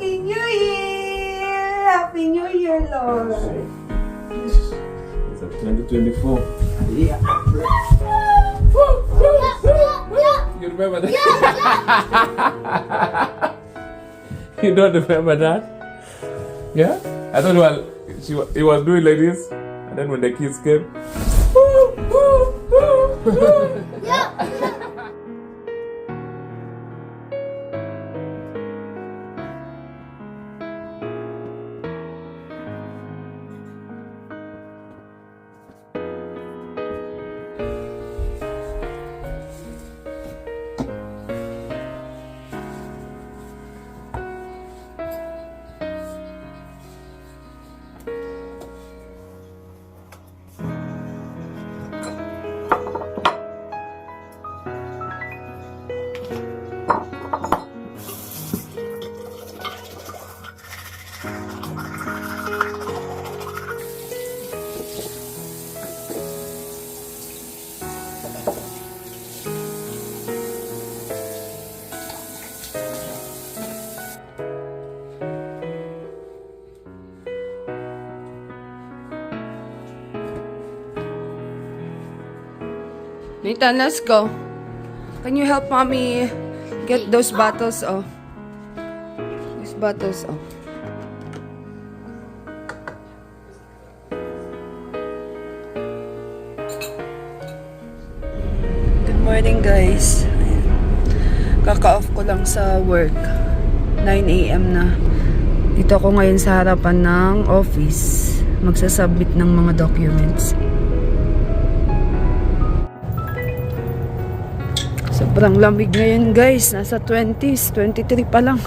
Happy New Year! Happy New Year, Lord! It's a 2024. Yeah. You remember that? You don't remember that? Yeah? I thought he was doing like this, and then when the kids came, Nathan, let's go. Can you help mommy get those bottles? Oh, these bottles. Oh. Good morning, guys. Ayan. Kaka-off ko lang sa work. 9 a.m. na. Dito ako ngayon sa harapan ng office. Magsasubmit ng mga documents. Sobrang lamig ngayon, guys. Nasa 20s, 23 pa lang.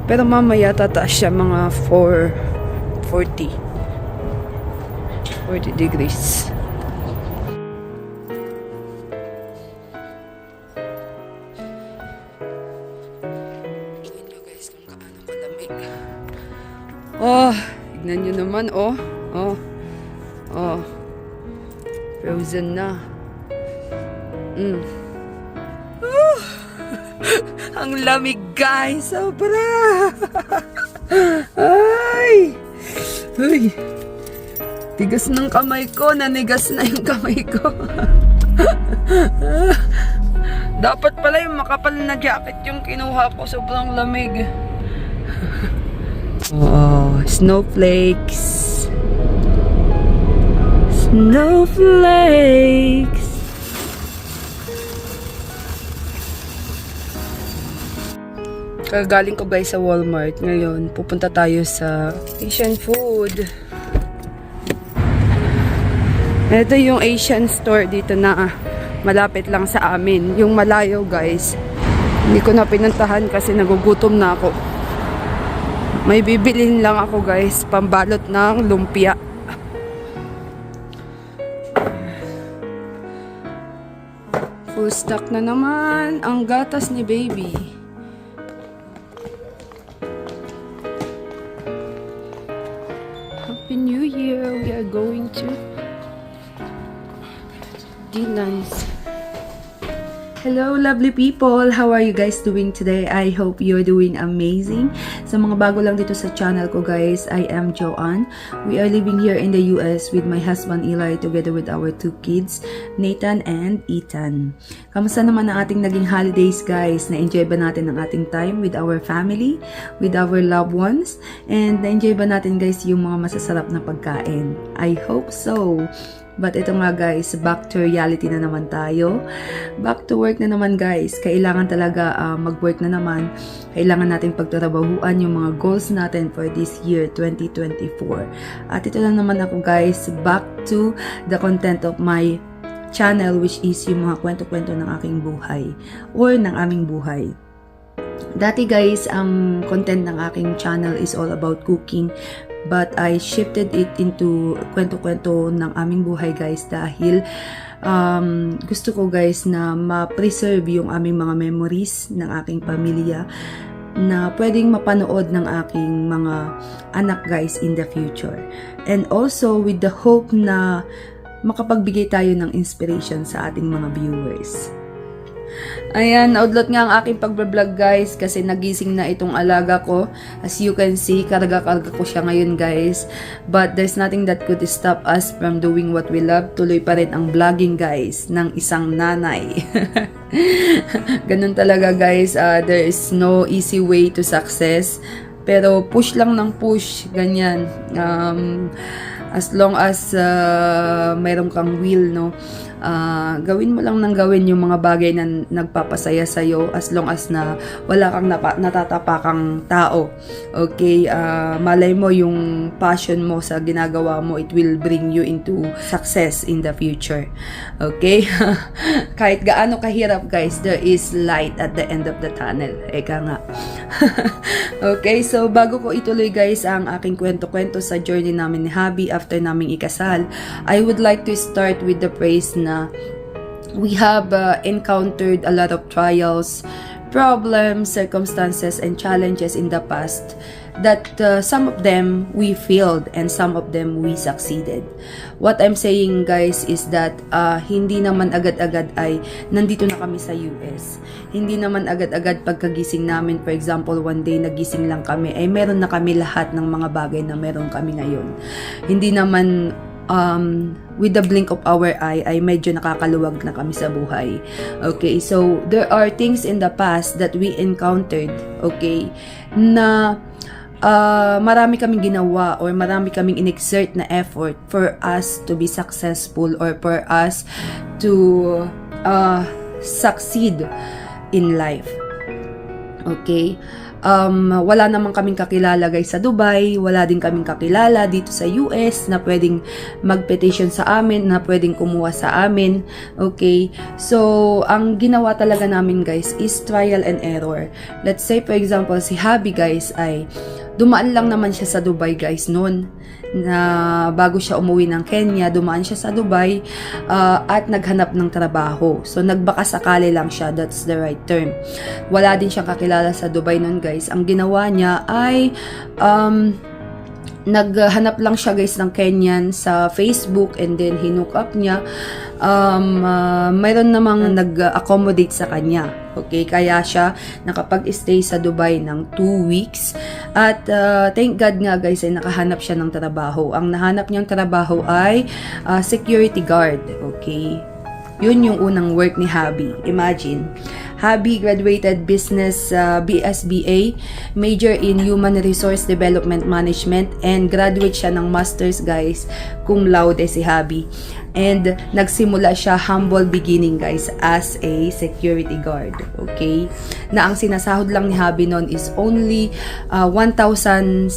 Pero mamaya tataas siya mga 40 degrees. Tignan nyo, guys, kung kaano kalamig. Oh, tignan nyo naman, oh. Oh. Frozen na. Ang lamig, guys. Sobra. Ay. Tigas ng kamay ko. Nanigas na yung kamay ko. Dapat pala yung makapal na jacket yung kinuha ko. Sobrang lamig. Oh, snowflakes. Snowflakes. Kagaling ko, guys, sa Walmart. Ngayon, pupunta tayo sa Asian food. Ito yung Asian store dito na malapit lang sa amin. Yung malayo, guys, hindi ko na pinuntahan kasi nagugutom na ako. May bibilin lang ako, guys, pambalot ng lumpia. Full stock na naman ang gatas ni baby. Happy New Year! We are going to Dinan's. Hello, lovely people! How are you guys doing today? I hope you're doing amazing. Sa mga bago lang dito sa channel ko, guys, I am Joanne. We are living here in the US with my husband Eli together with our 2 kids, Nathan and Ethan. Kamusta naman ang ating naging holidays, guys? Na-enjoy ba natin ang ating time with our family, with our loved ones? And na-enjoy ba natin, guys, yung mga masasarap na pagkain? I hope so! But ito nga, guys, back to reality na naman tayo. Back to work na naman, guys. Kailangan talaga mag-work na naman. Kailangan natin pagtrabahuan yung mga goals natin for this year, 2024. At ito lang naman ako, guys, back to the content of my channel, which is yung mga kwento-kwento ng aking buhay or ng aming buhay. Dati, guys, ang content ng aking channel is all about cooking. But I shifted it into kwento-kwento ng aming buhay, guys, dahil gusto ko, guys, na ma-preserve yung aming mga memories ng aking pamilya na pwedeng mapanood ng aking mga anak, guys, in the future. And also with the hope na makapagbigay tayo ng inspiration sa ating mga viewers. Ayan, naudlot nga ang aking pagbablog guys kasi nagising na itong alaga ko. As you can see, karga-karga ko siya ngayon guys. But there's nothing that could stop us from doing what we love. Tuloy pa rin ang vlogging guys ng isang nanay. Ganun talaga guys, there is no easy way to success. Pero push lang ng push, ganyan. As long as mayroon kang will, no? Gawin mo lang ng gawin yung mga bagay na nagpapasaya sa'yo as long as na wala kang natatapakang tao. Okay? Malay mo yung passion mo sa ginagawa mo, it will bring you into success in the future. Okay? Kahit gaano kahirap guys, there is light at the end of the tunnel. Eka nga. Okay, so bago ko ituloy guys ang aking kwento-kwento sa journey namin ni Habi after naming ikasal, I would like to start with the praise na we have encountered a lot of trials, problems, circumstances, and challenges in the past that some of them we failed and some of them we succeeded. What I'm saying guys is that hindi naman agad-agad ay nandito na kami sa US. Hindi naman agad-agad pagkagising namin, for example, one day nagising lang kami, ay meron na kami lahat ng mga bagay na meron kami ngayon. Hindi naman with the blink of our eye ay medyo nakakaluwag na kami sa buhay. Okay, so there are things in the past that we encountered, okay, na marami kaming ginawa or marami kaming inexert na effort for us to be successful or for us to succeed in life. Okay? Wala namang kaming kakilala guys sa Dubai, wala din kaming kakilala dito sa US na pwedeng mag-petition sa amin, na pwedeng kumuha sa amin. Okay? So, ang ginawa talaga namin guys is trial and error. Let's say for example, si Habi guys ay dumaan lang naman siya sa Dubai guys noon, na bago siya umuwi ng Kenya, dumaan siya sa Dubai at naghanap ng trabaho. So nagbaka sakali lang siya, that's the right term. Wala din siyang kakilala sa Dubai noon guys. Ang ginawa niya ay naghanap lang siya guys ng Kenyan sa Facebook and then hinook up niya. Mayroon namang nag-accommodate sa kanya. Okay, kaya siya nakapag-stay sa Dubai ng 2 weeks. At thank God nga guys ay nakahanap siya ng trabaho. Ang nahanap niyang trabaho ay security guard. Okay, yun yung unang work ni Habi. Imagine, Habi graduated business BSBA, major in Human Resource Development Management, and graduate siya ng masters guys, cum laude si Habi. And nagsimula siya humble beginning guys as a security guard. Okay, na ang sinasahod lang ni Habi noon is only 1,700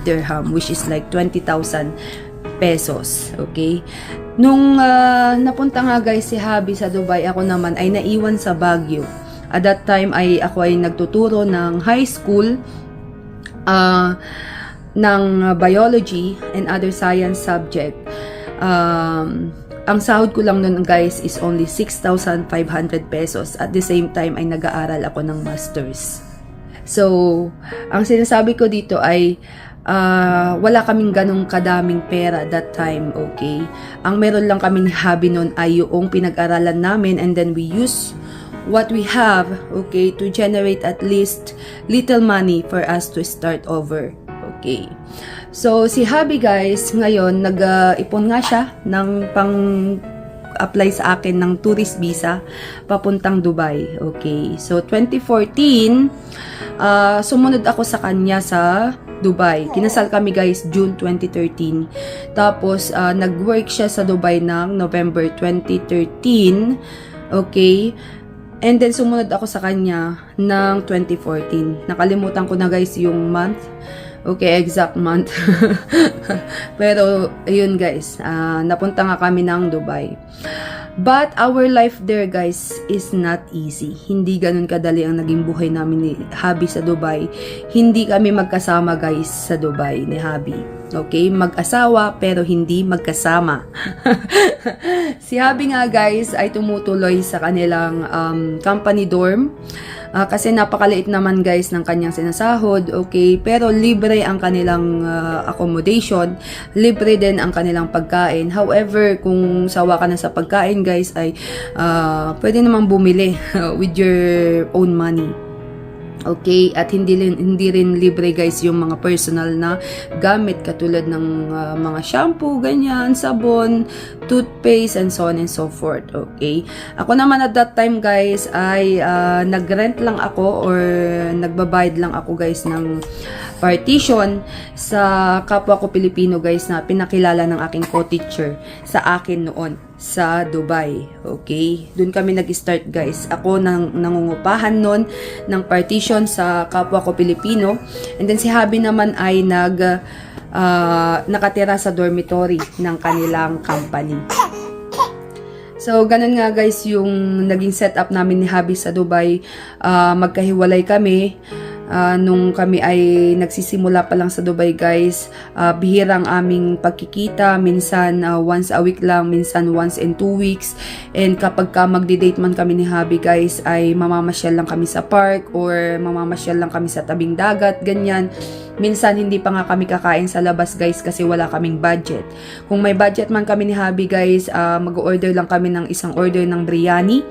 dirham, which is like 20,000 pesos. Okay, nung napunta nga guys si Habi sa Dubai, ako naman ay naiwan sa Baguio. At that time ay ako ay nagtuturo ng high school ng biology and other science subject. Ang sahod ko lang nun guys is only 6,500 pesos. At the same time ay nag-aaral ako ng masters. So, ang sinasabi ko dito ay wala kaming ganong kadaming pera that time, okay? Ang meron lang kaming hobby nun ay yung pinag-aralan namin, and then we use what we have, okay, to generate at least little money for us to start over. Okay. So, si Habi guys, ngayon, nag-ipon nga siya ng pang-apply sa akin ng tourist visa papuntang Dubai. Okay. So, 2014, sumunod ako sa kanya sa Dubai. Kinasal kami guys June 2013. Tapos, nag-work siya sa Dubai ng November 2013. Okay. And then, sumunod ako sa kanya ng 2014. Nakalimutan ko na guys yung month. Okay, exact month. Pero, ayun guys, napunta nga kami ng Dubai. But, our life there guys is not easy. Hindi ganun kadali ang naging buhay namin ni Habi sa Dubai. Hindi kami magkasama guys sa Dubai ni Habi. Okay, mag-asawa pero hindi magkasama. Si Habi nga guys ay tumutuloy sa kanilang company dorm. Kasi napakaliit naman guys ng kanyang sinasahod, okay? Pero libre ang kanilang accommodation, libre din ang kanilang pagkain. However, kung sawa ka na sa pagkain guys ay pwede namang bumili with your own money. Okay, at hindi rin libre guys yung mga personal na gamit katulad ng mga shampoo, ganyan, sabon, toothpaste, and so on and so forth. Okay, ako naman at that time guys ay nag-rent lang ako or nagbabayad lang ako guys ng partition sa kapwa ko Pilipino guys na pinakilala ng aking co-teacher sa akin noon sa Dubai. Okay? Doon kami nag-start guys. Ako nangungupahan noon ng partition sa kapwa ko Pilipino. And then si Habi naman ay nakatira sa dormitory ng kanilang company. So, ganun nga guys yung naging setup namin ni Habi sa Dubai. Magkahiwalay kami. Nung kami ay nagsisimula pa lang sa Dubai guys, bihirang aming pagkikita, minsan once a week lang, minsan once in 2 weeks. And kapag ka magdi-date man kami ni Habi guys, ay mamamasyal lang kami sa park or mamamasyal lang kami sa tabing dagat, ganyan. Minsan hindi pa nga kami kakain sa labas guys kasi wala kaming budget. Kung may budget man kami ni Habi guys, mag-order lang kami ng isang order ng biryani.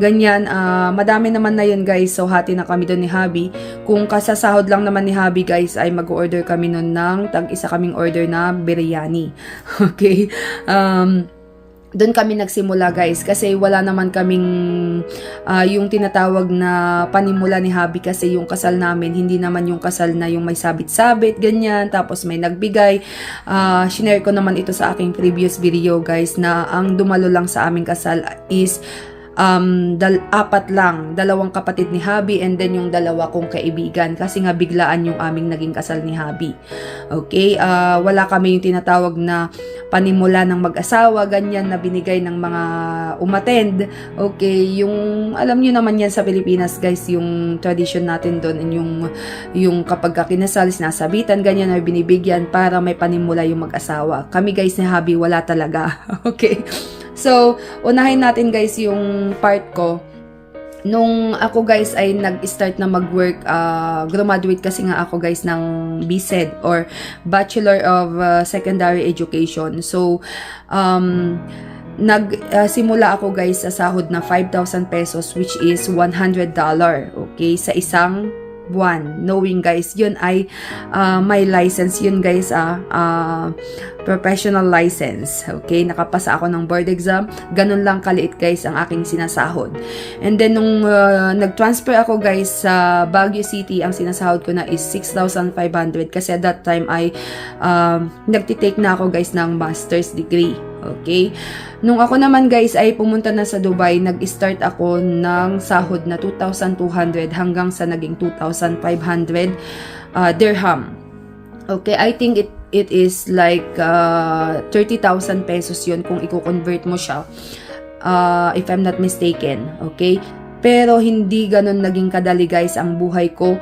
Ganyan, madami naman na yun guys. So, hati na kami doon ni Habi. Kung kasasahod lang naman ni Habi guys, ay mag-order kami noon ng tag-isa kaming order na biryani. Okay? Doon kami nagsimula guys kasi wala naman kaming yung tinatawag na panimula ni Habi kasi yung kasal namin hindi naman yung kasal na yung may sabit-sabit ganyan tapos may nagbigay. Shinare ko naman ito sa aking previous video guys na ang dumalo lang sa aming kasal is apat lang, 2 kapatid ni Habi and then yung 2 kong kaibigan kasi nga biglaan yung aming naging kasal ni Habi. Okay, wala kami yung tinatawag na panimula ng mag-asawa, ganyan na binigay ng mga umattend. Okay, yung alam nyo naman yan sa Pilipinas guys, yung tradition natin doon yung kapag kinasal, sinasabitan, ganyan or binibigyan para may panimula yung mag-asawa. Kami guys ni Habi wala talaga. Okay. So, unahin natin guys yung part ko. Nung ako guys ay nag-start na mag-work, graduate kasi nga ako guys ng BSED or Bachelor of Secondary Education. So, nagsimula ako guys sa sahod na 5,000 pesos which is $100. Okay, sa isang buwan. Knowing guys, yun ay may license yun guys, professional license. Okay, nakapasa ako ng board exam. Ganun lang kaliit guys ang aking sinasahod. And then nung nag-transfer ako guys sa Baguio City, ang sinasahod ko na is 6,500 kasi at that time ay nagtitake na ako guys ng master's degree. Okay? Nung ako naman guys ay pumunta na sa Dubai, nag-start ako ng sahod na 2,200 hanggang sa naging 2,500 dirham. Okay, I think it is like 30,000 pesos yun kung i-convert mo siya, if I'm not mistaken. Okay? Pero hindi ganun naging kadali guys ang buhay ko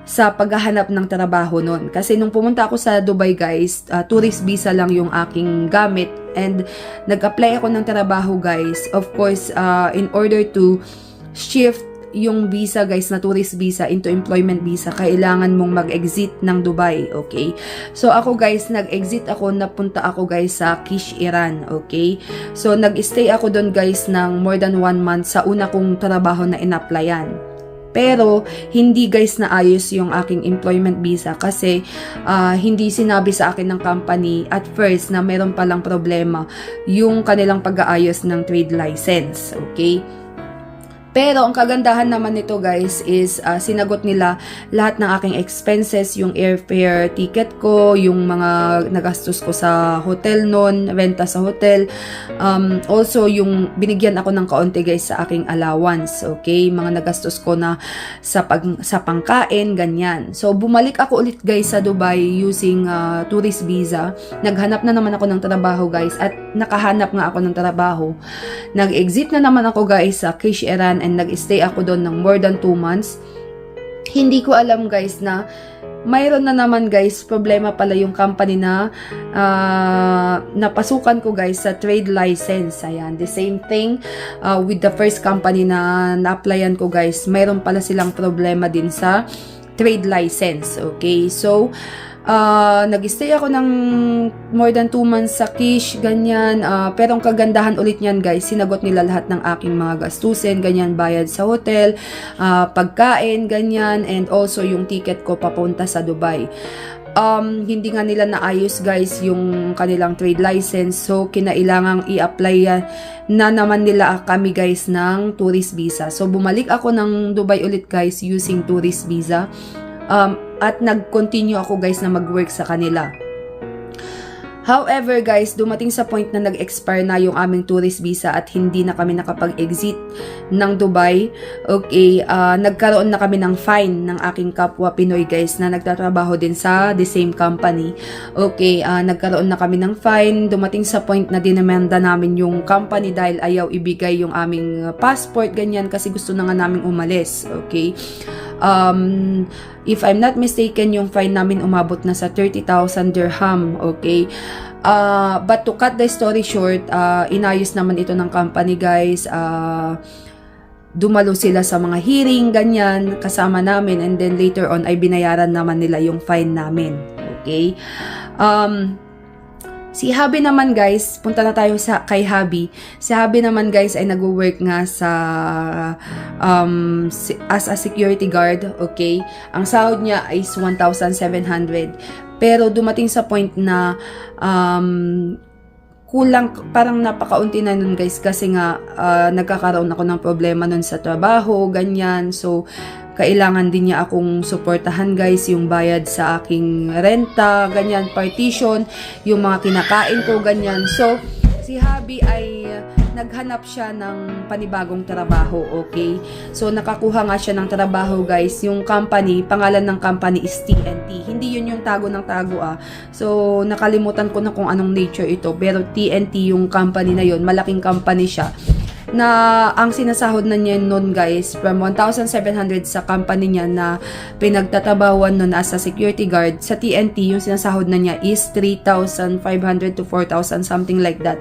sa paghahanap ng trabaho nun. Kasi nung pumunta ako sa Dubai guys, tourist visa lang yung aking gamit and nag-apply ako ng trabaho guys. Of course, in order to shift yung visa guys na tourist visa into employment visa, kailangan mong mag-exit ng Dubai, okay? So ako guys, nag-exit ako, napunta ako guys sa Kish, Iran, okay? So nag-stay ako doon guys ng more than 1 month sa una kong trabaho na in-applyan. Pero, hindi guys naayos yung aking employment visa kasi hindi sinabi sa akin ng company at first na meron palang problema yung kanilang pag-aayos ng trade license. Okay? Pero, ang kagandahan naman nito guys is sinagot nila lahat ng aking expenses, yung airfare ticket ko, yung mga nagastos ko sa hotel nun, renta sa hotel. Also, yung binigyan ako ng kaunti guys sa aking allowance, okay? Mga nagastos ko na sa pangkain, ganyan. So, bumalik ako ulit guys sa Dubai using tourist visa. Naghanap na naman ako ng trabaho guys at nakahanap nga ako ng trabaho. Nag-exit na naman ako guys sa Kish, Iran and nag-stay ako doon ng more than 2 months. Hindi ko alam guys na mayroon na naman guys, problema pala yung company na napasukan ko guys sa trade license. Ayan, the same thing with the first company na na-applyan ko guys. Mayroon pala silang problema din sa trade license. Okay, so nag-stay ako ng more than 2 months sa Kish, ganyan. Pero ang kagandahan ulit niyan guys, sinagot nila lahat ng aking mga gastusin, ganyan, bayad sa hotel, pagkain, ganyan, and also yung ticket ko papunta sa Dubai. Hindi nga nila naayos guys yung kanilang trade license, so kinailangang i-apply na naman nila kami guys ng tourist visa. So bumalik ako ng Dubai ulit guys using tourist visa. At nag-continue ako guys na mag-work sa kanila. However guys, dumating sa point na nag-expire na yung aming tourist visa at hindi na kami nakapag-exit ng Dubai. Okay, nagkaroon na kami ng fine ng aking kapwa Pinoy guys na nagtatrabaho din sa the same company. Okay, nagkaroon na kami ng fine. Dumating sa point na dinamanda namin yung company dahil ayaw ibigay yung aming passport, ganyan, kasi gusto na nga namin umalis. Okay. If I'm not mistaken, yung fine namin umabot na sa 30,000 dirham. Okay. But to cut the story short, inayos naman ito ng company guys. Dumalo sila sa mga hearing, ganyan, kasama namin, and then later on ay binayaran naman nila yung fine namin. Okay. Si Habi naman guys, punta na tayo kay Habi. Si Habi naman guys ay nagwo-work nga sa as a security guard, okay? Ang sahod niya is 1,700. Pero dumating sa point na kulang, parang napakaunti na nun guys, kasi nga nagkakaroon ako ng problema nun sa trabaho, ganyan. So kailangan din niya akong suportahan guys, yung bayad sa aking renta, ganyan, partition, yung mga kinakain ko, ganyan. So si Habi ay naghanap siya ng panibagong trabaho, okay? So nakakuha nga siya ng trabaho guys. Yung company, pangalan ng company is TNT. Hindi yun yung tago ng tago So nakalimutan ko na kung anong nature ito, pero TNT yung company na yun. Malaking company siya, na ang sinasahod na niya noon guys, from 1,700 sa company niya na pinagtatabawan noon as a security guard, sa TNT yung sinasahod na niya is 3,500 to 4,000, something like that.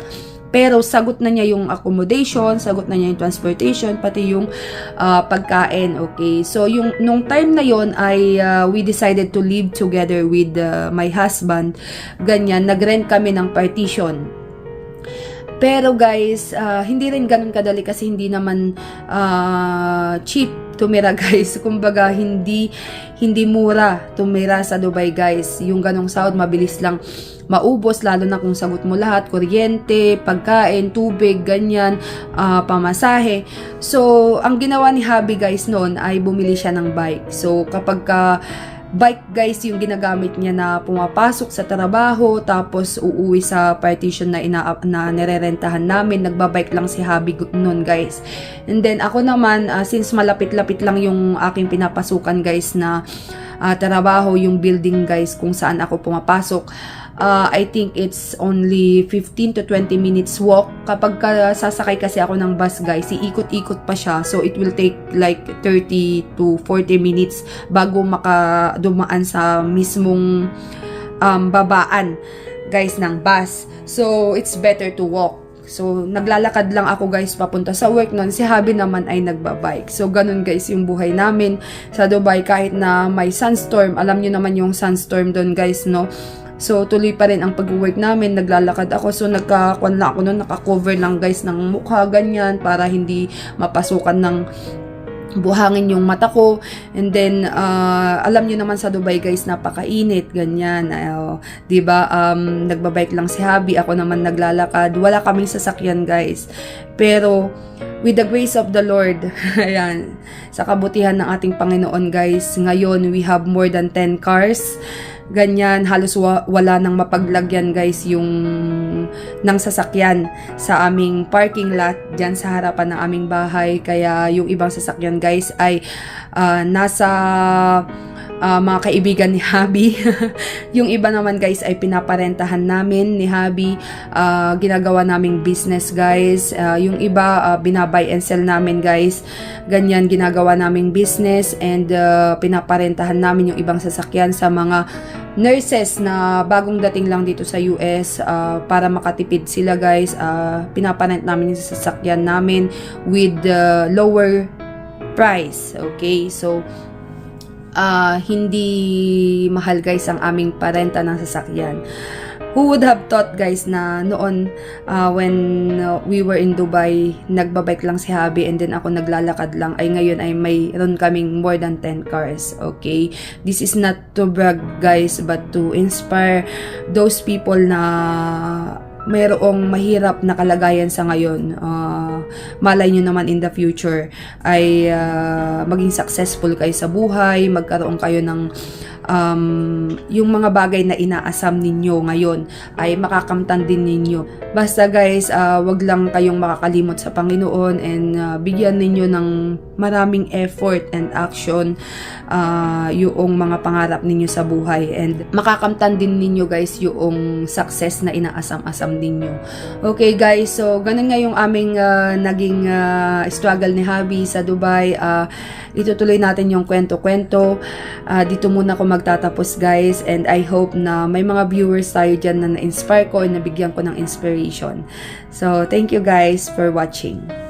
Pero sagot na niya yung accommodation, sagot na niya yung transportation, pati yung pagkain, okay? So yung nung time na yon ay we decided to live together with my husband. Ganyan, nag-rent kami ng partition. Pero guys, hindi rin ganun kadali, kasi hindi naman cheap tumira guys. Kumbaga, hindi mura tumira sa Dubai guys. Yung ganong sahod, mabilis lang maubos, lalo na kung sagot mo lahat, kuryente, pagkain, tubig, ganyan, pamasahe. So, ang ginawa ni Habi guys noon ay bumili siya ng bike. So, kapag bike guys yung ginagamit niya na pumapasok sa trabaho, tapos uuwi sa partition na nirerentahan namin, nagbabike lang si Habi noon guys. And then ako naman, since malapit-lapit lang yung aking pinapasukan guys na trabaho, yung building guys kung saan ako pumapasok, I think it's only 15 to 20 minutes walk. Kapag sasakay kasi ako ng bus guys, iikot-ikot pa siya. So it will take like 30 to 40 minutes bago makadumaan sa mismong babaan guys ng bus. So it's better to walk. So naglalakad lang ako guys papunta sa work noon. Si Habi naman ay nagbabike. So ganun guys yung buhay namin sa Dubai, kahit na may sunstorm. Alam niyo naman yung sunstorm doon guys, no? So, tuloy pa rin ang pag-work namin, naglalakad ako. So, nagkakuan lang ako nun, naka-cover lang guys ng mukha, ganyan, para hindi mapasukan ng buhangin yung mata ko. And then, alam nyo naman sa Dubai guys, napakainit, ganyan. Diba, nagbabike lang si Habi, ako naman naglalakad. Wala kaming sasakyan guys. Pero, with the grace of the Lord, ayan, sa kabutihan ng ating Panginoon guys, ngayon we have more than 10 cars. Ganyan, halos wala nang mapaglagyan guys yung ng sasakyan sa aming parking lot dyan sa harapan ng aming bahay. Kaya yung ibang sasakyan guys ay nasa mga kaibigan ni Habi. Yung iba naman guys ay pinaparentahan namin ni Habi. Ginagawa naming business guys. Yung iba binabay and sell namin guys. Ganyan ginagawa naming business and pinaparentahan namin yung ibang sasakyan sa mga nurses na bagong dating lang dito sa US para makatipid sila guys. Pinaparent namin yung sasakyan namin with lower price. Okay, so hindi mahal guys ang aming parenta ng sasakyan. Who would have thought guys na noon when we were in Dubai, nagbabike lang si Habi and then ako naglalakad lang, ay ngayon ay mayroon kaming more than 10 cars. Okay, this is not to brag guys but to inspire those people na mayroong mahirap na kalagayan sa ngayon. Malay nyo naman in the future ay maging successful kayo sa buhay, magkaroon kayo ng yung mga bagay na inaasam ninyo ngayon ay makakamtan din ninyo. Basta guys, wag lang kayong makakalimot sa Panginoon and bigyan ninyo ng maraming effort and action yung mga pangarap ninyo sa buhay and makakamtan din ninyo guys yung success na inaasam-asam ninyo. Okay guys, so ganun nga yung aming naging struggle ni Habi sa Dubai. Itutuloy natin yung kwento-kwento. Dito muna ako magtatapos guys and I hope na may mga viewers tayo dyan na na-inspire ko and nabigyan ko ng inspiration. So thank you guys for watching.